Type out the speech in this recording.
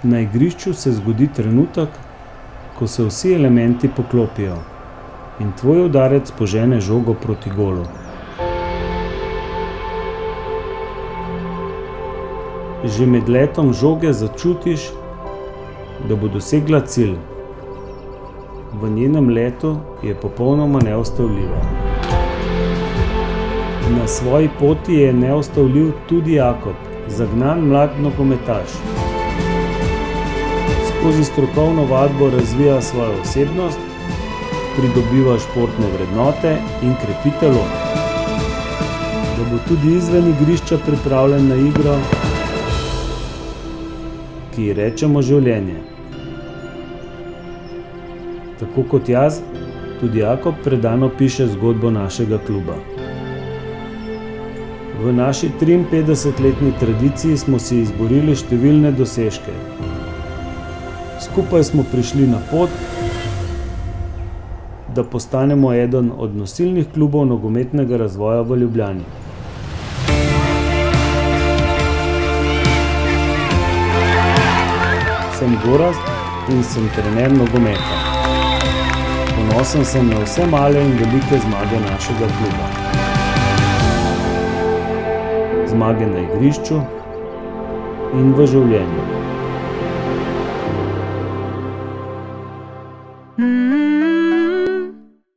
Na igrišču se zgodi trenutek, ko se vsi elementi poklopijo in tvoj udarec požene žogo proti golu. Že med letom žoge začutiš, da bo dosegla cilj. V njenem letu je popolnoma neustavljiva. Na svoji poti je neustavljiv tudi Jakob, zagnan mlad nogometaš. Skozi strokovno vadbo razvija svojo osebnost, pridobiva športne vrednote in krepi telo. Da bo tudi izven igrišča pripravljen na igro, ki ji rečemo življenje. Tako kot jaz, tudi Jakob predano piše zgodbo našega kluba. V naši 53-letni tradiciji smo si izborili številne dosežke. Skupaj smo prišli na pot, da postanemo eden od nosilnih klubov nogometnega razvoja v Ljubljani. Sem Gorazd in sem trener nogometa. Ponosen sem na vse male in velike zmage našega kluba. Zmage na igrišču in v življenju.